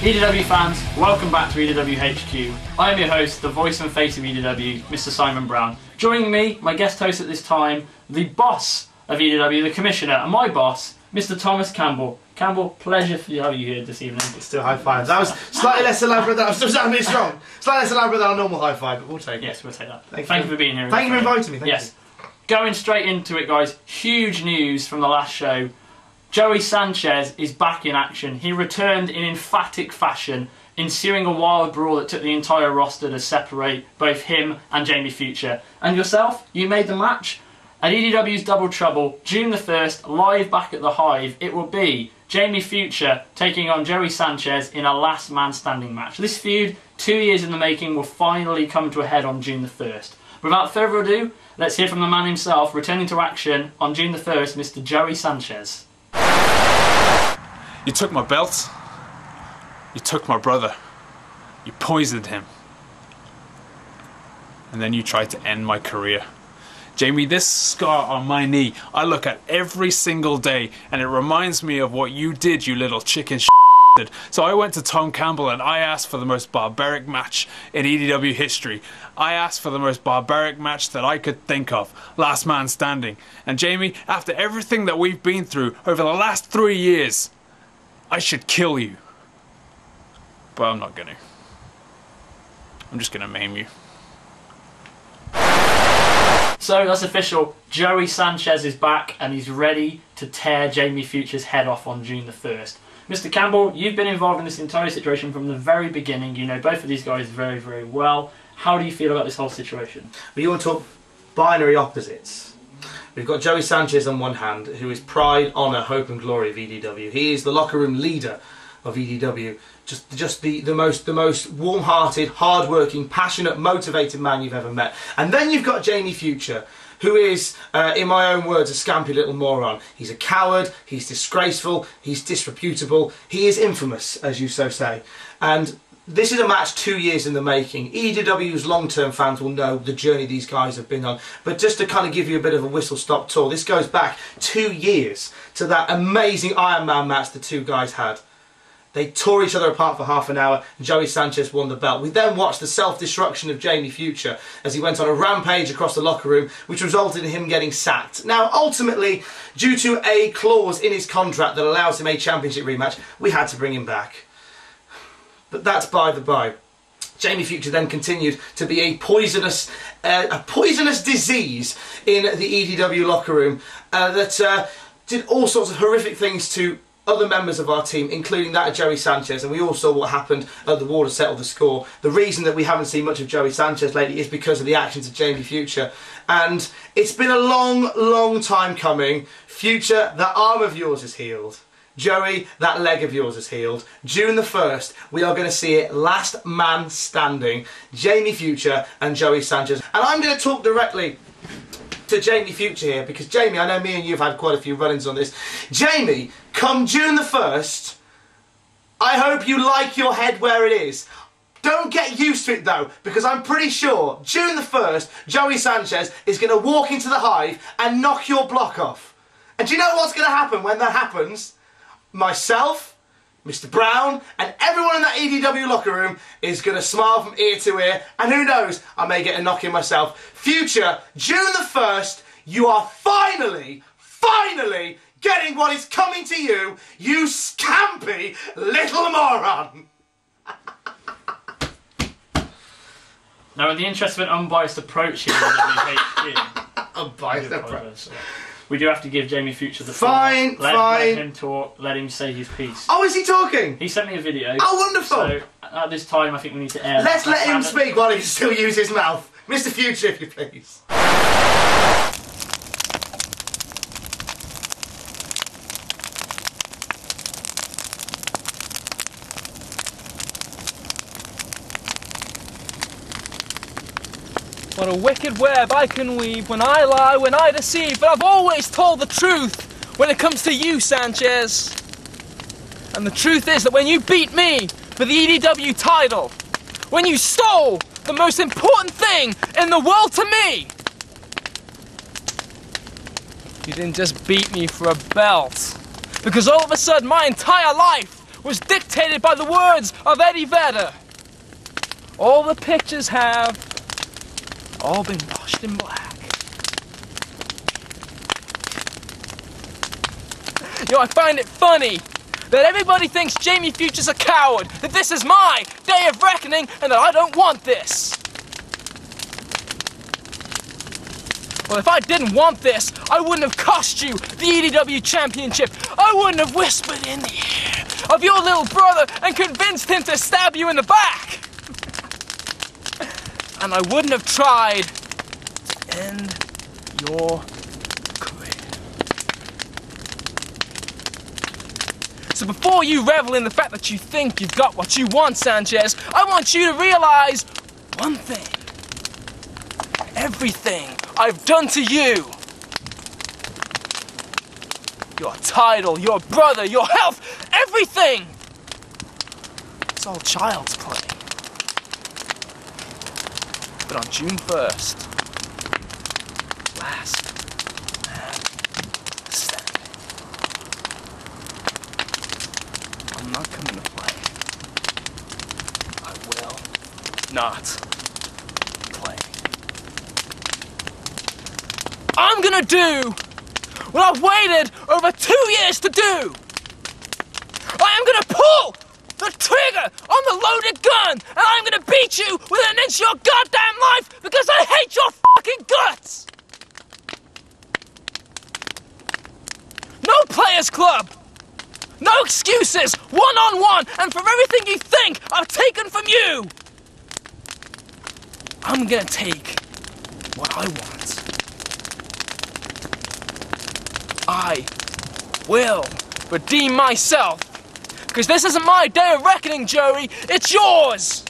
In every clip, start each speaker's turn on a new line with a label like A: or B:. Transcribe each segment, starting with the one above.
A: EDW fans, welcome back to EDW HQ. I am your host, the voice and face of EDW, Mr. Simon Brown. Joining me, my guest host at this time, the boss of EDW, the Commissioner, and my boss, Mr. Thomas Campbell. Campbell, pleasure for you having you here this evening.
B: It's still high fives. That was slightly less elaborate than I was still sounding a bit strong. Slightly less elaborate than a normal high five, but we'll take it.
A: Yes, we'll take that.
B: Thank you
A: for being here.
B: Thank you for inviting me. Thank
A: you. Going straight into it, guys. Huge news from the last show. Joey Sanchez is back in action. He returned in emphatic fashion, ensuing a wild brawl that took the entire roster to separate both him and Jamie Future. And yourself, you made the match at EDW's Double Trouble, June the 1st, live back at the Hive. It will be Jamie Future taking on Joey Sanchez in a last man standing match. This feud, 2 years in the making, will finally come to a head on June the 1st. Without further ado, let's hear from the man himself, returning to action on June the 1st, Mr. Joey Sanchez.
C: You took my belt. You took my brother. You poisoned him. And then you tried to end my career. Jamie, this scar on my knee, I look at every single day, and it reminds me of what you did, you little chicken shit. So I went to Tom Campbell and I asked for the most barbaric match in EDW history. I asked for the most barbaric match that I could think of. Last man standing. And Jamie, after everything that we've been through over the last 3 years, I should kill you. But I'm not gonna. I'm just gonna maim you.
A: So that's official. Joey Sanchez is back and he's ready to tear Jamie Future's head off on June the 1st. Mr. Campbell, you've been involved in this entire situation from the very beginning. You know both of these guys very, very well. How do you feel about this whole situation?
B: Well, you want to talk binary opposites. We've got Joey Sanchez on one hand, who is pride, honour, hope and glory of EDW. He is the locker room leader of EDW. Just the most warm-hearted, hard-working, passionate, motivated man you've ever met. And then you've got Jamie Future, who is, in my own words, a scampy little moron. He's a coward, he's disgraceful, he's disreputable, he is infamous, as you so say. And this is a match 2 years in the making. EDW's long-term fans will know the journey these guys have been on. But just to kind of give you a bit of a whistle-stop tour, this goes back 2 years to that amazing Iron Man match the two guys had. They tore each other apart for half an hour and Joey Sanchez won the belt. We then watched the self-destruction of Jamie Future as he went on a rampage across the locker room, which resulted in him getting sacked. Now, ultimately, due to a clause in his contract that allows him a championship rematch, we had to bring him back. But that's by the by. Jamie Future then continued to be a poisonous disease in the EDW locker room that did all sorts of horrific things to other members of our team, including that of Joey Sanchez, and we all saw what happened at the war to settle the score. The reason that we haven't seen much of Joey Sanchez lately is because of the actions of Jamie Future, and it's been a long time coming. Future, that arm of yours is healed. Joey, that leg of yours is healed. June the 1st, we are going to see it last man standing, Jamie Future and Joey Sanchez. And I'm going to talk directly to Jamie Future here, because Jamie, I know me and you have had quite a few run-ins on this. Jamie, come June the 1st, I hope you like your head where it is. Don't get used to it though, because I'm pretty sure June the 1st, Joey Sanchez is going to walk into the Hive and knock your block off. And do you know what's going to happen when that happens? Myself, Mr. Brown, and everyone in that EDW locker room is going to smile from ear to ear, and who knows, I may get a knock in myself. Future, June the 1st, you are finally getting what is coming to you, you scampy little moron!
A: Now, in the interest of an unbiased approach here,
B: Unbiased approach.
A: We do have to give Jamie Future the
B: fine.
A: Let him talk, let him say his piece.
B: Oh, is he talking?
A: He sent me a video.
B: Oh, wonderful!
A: So, at this time, I think we need to air
B: Let's let him speak while he can still use his mouth. Mr. Future, if you please.
D: What a wicked web I can weave when I lie, when I deceive. But I've always told the truth when it comes to you, Sanchez. And the truth is that when you beat me for the EDW title, when you stole the most important thing in the world to me, you didn't just beat me for a belt. Because all of a sudden my entire life was dictated by the words of Eddie Vedder. All the pictures have all been washed in black. You know, I find it funny that everybody thinks Jamie Future's a coward, that this is my day of reckoning, and that I don't want this. Well, if I didn't want this, I wouldn't have cost you the EDW Championship. I wouldn't have whispered in the ear of your little brother and convinced him to stab you in the back. And I wouldn't have tried to end your career. So before you revel in the fact that you think you've got what you want, Sanchez, I want you to realize one thing. Everything I've done to you, your title, your brother, your health, everything, it's all child's play. But on June 1st, last man standing, I'm not coming to play. I will not play. I'm gonna do what I've waited over 2 years to do. I am gonna pull the trigger on the loaded gun, and I'm gonna beat you within an inch of your goddamn life because I hate your fucking guts! No Players Club! No excuses! One-on-one, and for everything you think I've taken from you! I'm gonna take what I want. I will redeem myself. Because this isn't my day of reckoning, Joey. It's yours!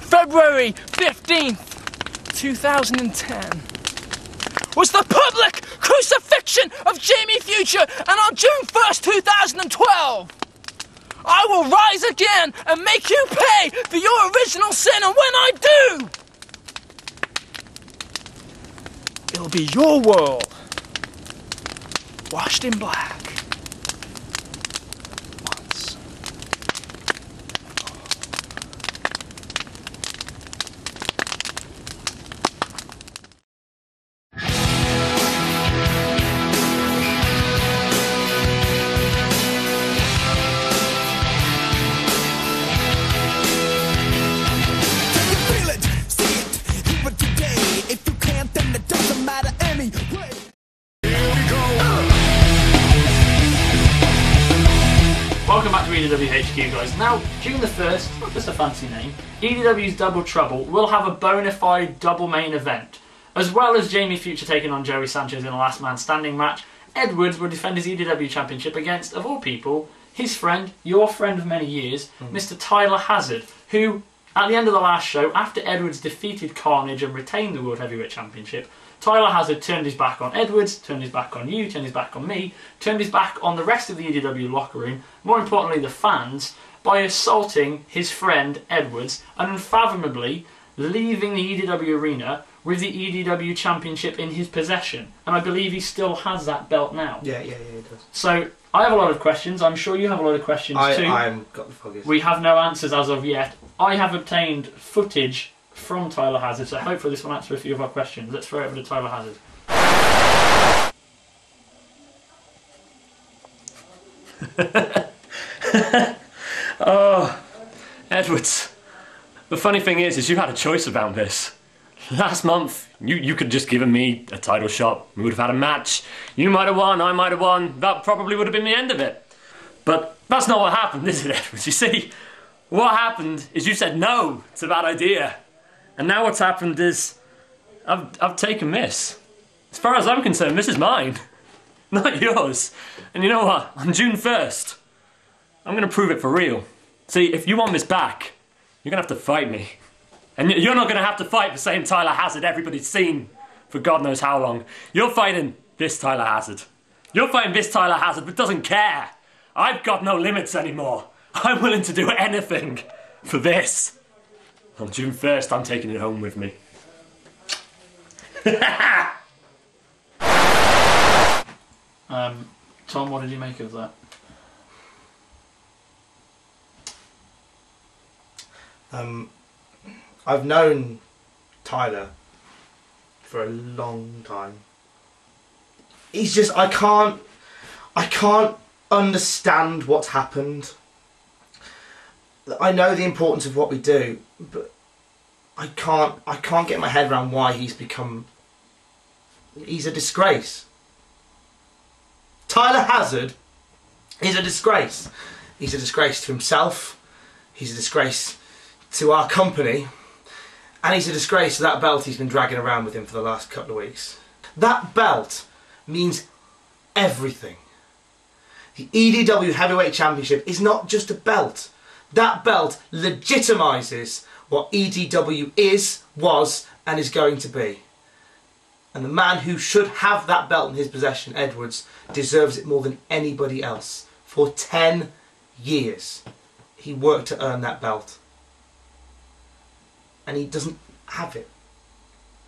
D: February 15th, 2010 was the public crucifixion of Jamie Future, and on June 1st, 2012, I will rise again and make you pay for your original sin, and when I do, it'll be your world, washed in black. Once.
A: Welcome back to EDW HQ, guys. Now, June the 1st, not just a fancy name, EDW's Double Trouble will have a bona fide double main event. As well as Jamie Future taking on Joey Sanchez in a last man standing match, Edwards will defend his EDW Championship against, of all people, his friend, your friend of many years, Mr. Tyler Hazard, who, at the end of the last show, after Edwards defeated Carnage and retained the World Heavyweight Championship, Tyler Hazard turned his back on Edwards, turned his back on you, turned his back on me, turned his back on the rest of the EDW locker room, more importantly the fans, by assaulting his friend Edwards and unfathomably leaving the EDW arena with the EDW Championship in his possession. And I believe he still has that belt now.
B: Yeah, he does.
A: So, I have a lot of questions. I'm sure you have a lot of questions too.
B: I've got the foggiest.
A: We have no answers as of yet. I have obtained footage from Tyler Hazard, so hopefully this will answer a few of our questions. Let's throw it over to Tyler Hazard.
E: Oh, Edwards. The funny thing is you had a choice about this. Last month, you could have just given me a title shot. We would have had a match. You might have won, I might have won. That probably would have been the end of it. But that's not what happened, is it, Edwards? You see, what happened is you said no to that idea. And now what's happened is I've taken this. As far as I'm concerned, this is mine, not yours. And you know what? On June 1st, I'm going to prove it for real. See, if you want this back, you're going to have to fight me. And you're not going to have to fight the same Tyler Hazard everybody's seen for God knows how long. You're fighting this Tyler Hazard. You're fighting this Tyler Hazard that doesn't care. I've got no limits anymore. I'm willing to do anything for this. On June 1st, I'm taking it home with me.
A: Tom, what did you make of that?
B: I've known Tyler for a long time. He's just, I can't understand what's happened. I know the importance of what we do, but I can't get my head around why he's a disgrace. Tyler Hazard is a disgrace. He's a disgrace to himself, he's a disgrace to our company, and he's a disgrace to that belt he's been dragging around with him for the last couple of weeks. That belt means everything. The EDW Heavyweight Championship is not just a belt. That belt legitimises what EDW is, was, and is going to be. And the man who should have that belt in his possession, Edwards, deserves it more than anybody else. For 10 years, he worked to earn that belt. And he doesn't have it.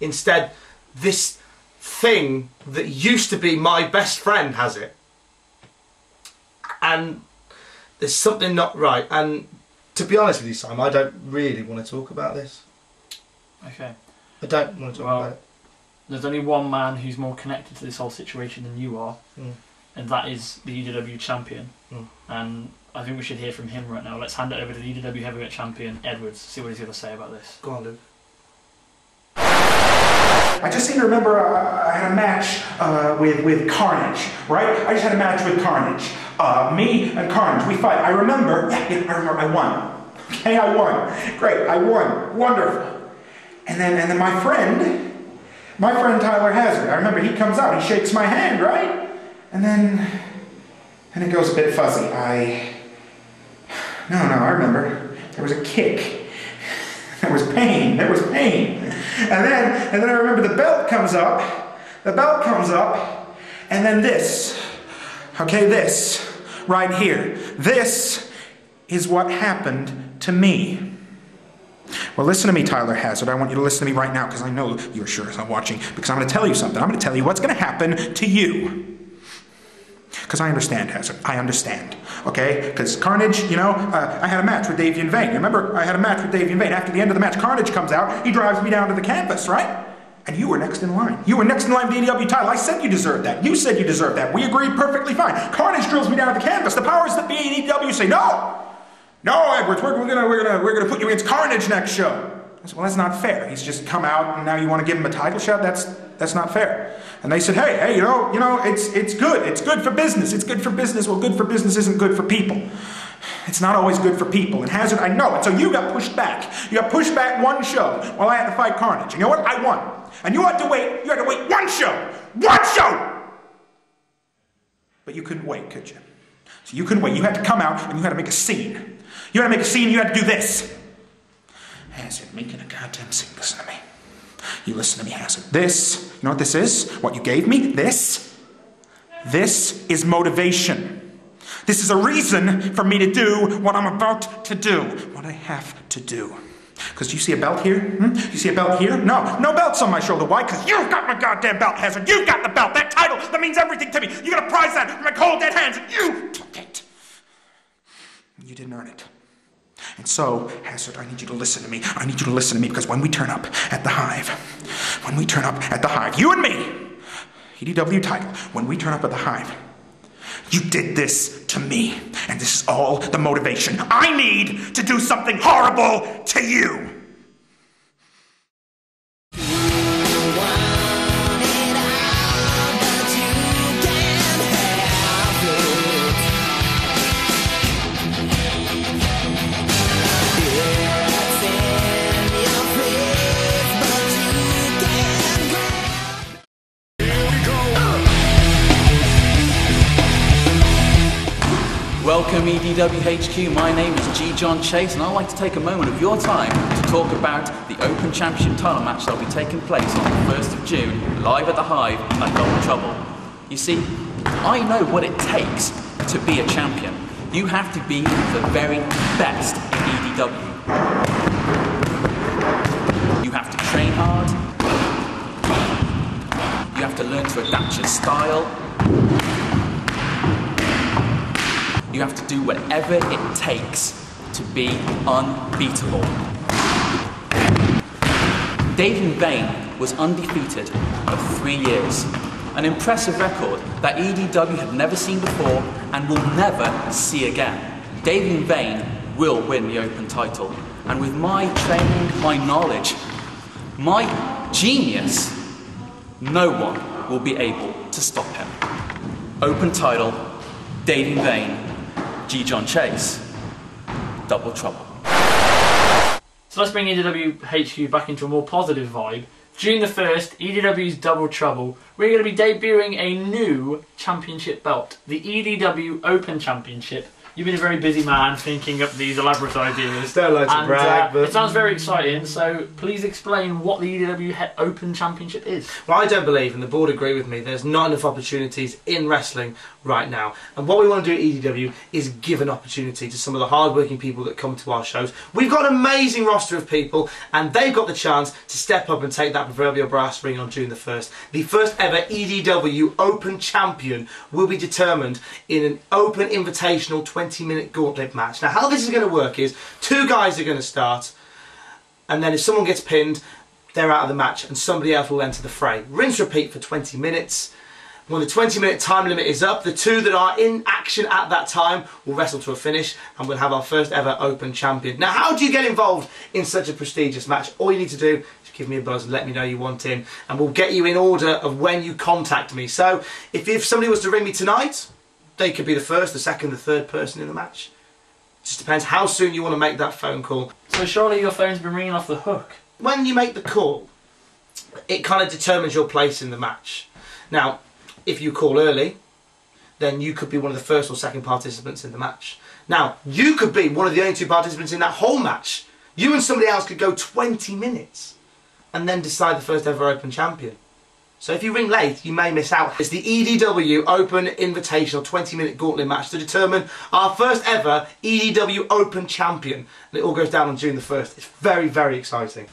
B: Instead, this thing that used to be my best friend has it. And there's something not right. And to be honest with you, Simon, I don't really want to talk about this.
A: Okay.
B: I don't want to talk about it.
A: There's only one man who's more connected to this whole situation than you are, and that is the EDW champion. And I think we should hear from him right now. Let's hand it over to the EDW Heavyweight Champion, Edwards, see what he's going to say about this.
B: Go on, Luke.
F: I just seem to remember I had a match with Carnage, right? I just had a match with Carnage. Me and Carnage, we fight. I remember I won. Okay, I won. Great, I won. Wonderful. And then my friend Tyler Hazard, I remember he comes out, he shakes my hand, right? And then it goes a bit fuzzy. No, I remember. There was a kick. There was pain. And then I remember the belt comes up, and then this. Okay, this right here. This is what happened to me. Well, listen to me, Tyler Hazard. I want you to listen to me right now, because I know you're sure as I'm watching, because I'm going to tell you something. I'm going to tell you what's going to happen to you. Because I understand, Hazard. I understand. Okay? Because Carnage, you know, I had a match with Davian Vane. You remember? I had a match with Davian Vane. After the end of the match, Carnage comes out. He drives me down to the canvas, right? And you were next in line. You were next in line for the EDW title. I said you deserved that. You said you deserved that. We agreed perfectly fine. Carnage drills me down to the canvas. The powers that be in EDW say, no! No, Edwards, we're gonna put you against Carnage next show. I said, well, that's not fair. He's just come out and now you want to give him a title shot? That's not fair. And they said, hey, you know, it's good. It's good for business. It's good for business. Well, good for business isn't good for people. It's not always good for people. And Hazard, I know it. So you got pushed back. You got pushed back one show while I had to fight Carnage. And you know what? I won. And you had to wait one show. One show! But you couldn't wait, could you? So you couldn't wait. You had to come out and you had to make a scene. You had to make a scene, you had to do this. Hazard, making a goddamn scene. Listen to me. You listen to me, Hazard. This, you know what this is? What you gave me? This is motivation. This is a reason for me to do what I'm about to do. What I have to do. Because you see a belt here? You see a belt here? No belt's on my shoulder. Why? Because you've got my goddamn belt, Hazard. You've got the belt. That title, that means everything to me. You got to prize that from my cold dead hands, and you took it. You didn't earn it. And so, Hazard, I need you to listen to me. I need you to listen to me, because when we turn up at the Hive, you and me, EDW title, when we turn up at the Hive, you did this to me. And this is all the motivation I need to do something horrible to you.
G: Welcome EDW HQ, my name is G. John Chase and I'd like to take a moment of your time to talk about the Open Championship title match that will be taking place on the 1st of June, live at the Hive at Double Trouble. You see, I know what it takes to be a champion. You have to be the very best in EDW. You have to train hard, you have to learn to adapt your style, you have to do whatever it takes to be unbeatable. David Vane was undefeated for 3 years. An impressive record that EDW had never seen before and will never see again. David Vane will win the Open title. And with my training, my knowledge, my genius, no one will be able to stop him. Open title, David Vane, G. John Chase, Double Trouble.
A: So let's bring EDW HQ back into a more positive vibe. June the 1st, EDW's Double Trouble, we're going to be debuting a new championship belt, the EDW Open Championship. You've been a very busy man thinking up these elaborate ideas.
B: Don't like to brag, but
A: it sounds very exciting, so please explain what the EDW Open Championship is.
B: Well, I don't believe, and the board agree with me, there's not enough opportunities in wrestling right now. And what we want to do at EDW is give an opportunity to some of the hard-working people that come to our shows. We've got an amazing roster of people, and they've got the chance to step up and take that proverbial brass ring on June the 1st. The first ever EDW Open Champion will be determined in an open invitational 20-minute gauntlet match. Now, how this is going to work is 2 guys are going to start, and then if someone gets pinned, they're out of the match, and somebody else will enter the fray. Rinse repeat for 20 minutes. When the 20-minute time limit is up, the 2 that are in action at that time will wrestle to a finish, and we'll have our first ever Open Champion. Now, how do you get involved in such a prestigious match? All you need to do is give me a buzz and let me know you want in, and we'll get you in order of when you contact me. So, if somebody was to ring me tonight, they could be the first, the second, the third person in the match. It just depends how soon you want to make that phone call.
A: So surely your phone's been ringing off the hook.
B: When you make the call, it kind of determines your place in the match. Now, if you call early, then you could be one of the first or second participants in the match. Now, you could be one of the only 2 participants in that whole match. You and somebody else could go 20 minutes and then decide the first ever Open Champion. So if you ring late, you may miss out. It's the EDW Open Invitational 20-minute gauntlet match to determine our first ever EDW Open Champion. And it all goes down on June the 1st. It's very, very exciting.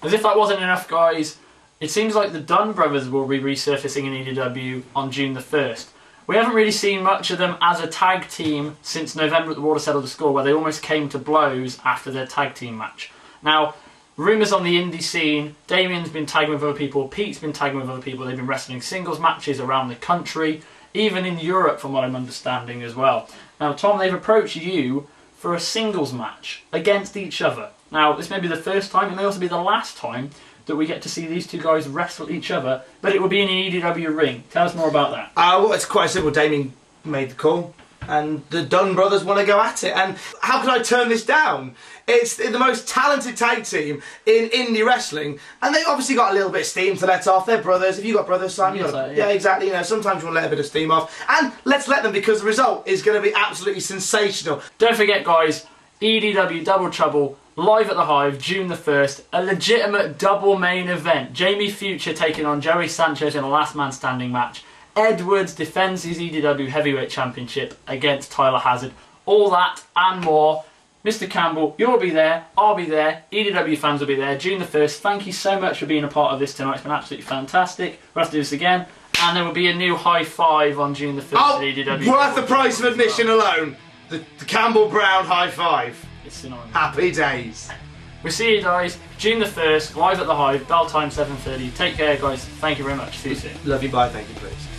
A: As if that wasn't enough, guys, it seems like the Dunn brothers will be resurfacing in EDW on June the 1st. We haven't really seen much of them as a tag team since November at the Water Settled the Score, where they almost came to blows after their tag team match. Now, rumours on the indie scene, Damien's been tagging with other people, Pete's been tagging with other people, they've been wrestling singles matches around the country, even in Europe from what I'm understanding as well. Now Tom, they've approached you for a singles match against each other. Now this may be the first time, it may also be the last time that we get to see these 2 guys wrestle each other, but it will be in an EDW ring. Tell us more about that.
B: Well, it's quite simple. Damien made the call, and the Dunn brothers want to go at it. And how can I turn this down? It's the most talented tag team in indie wrestling, and they've obviously got a little bit of steam to let off. They're brothers. If you've got brothers, Simon, yeah, exactly. You know, sometimes you want to let a bit of steam off, and let's let them, because the result is going to be absolutely sensational.
A: Don't forget, guys, EDW Double Trouble live at the Hive, June the 1st, a legitimate double main event. Jamie Future taking on Joey Sanchez in a last man standing match. Edwards defends his EDW Heavyweight Championship against Tyler Hazard. All that and more. Mr. Campbell, you'll be there, I'll be there, EDW fans will be there, June the 1st. Thank you so much for being a part of this tonight. It's been absolutely fantastic. We'll have to do this again. And there will be a new high 5 on June the 1st at EDW.
B: Worth the price of admission alone. The Campbell Brown high 5.
A: It's synonymous.
B: Happy days.
A: We'll see you guys June the 1st, live at the Hive, bell time 7:30. Take care, guys. Thank you very much. See you soon.
B: Love you, bye, thank you, please.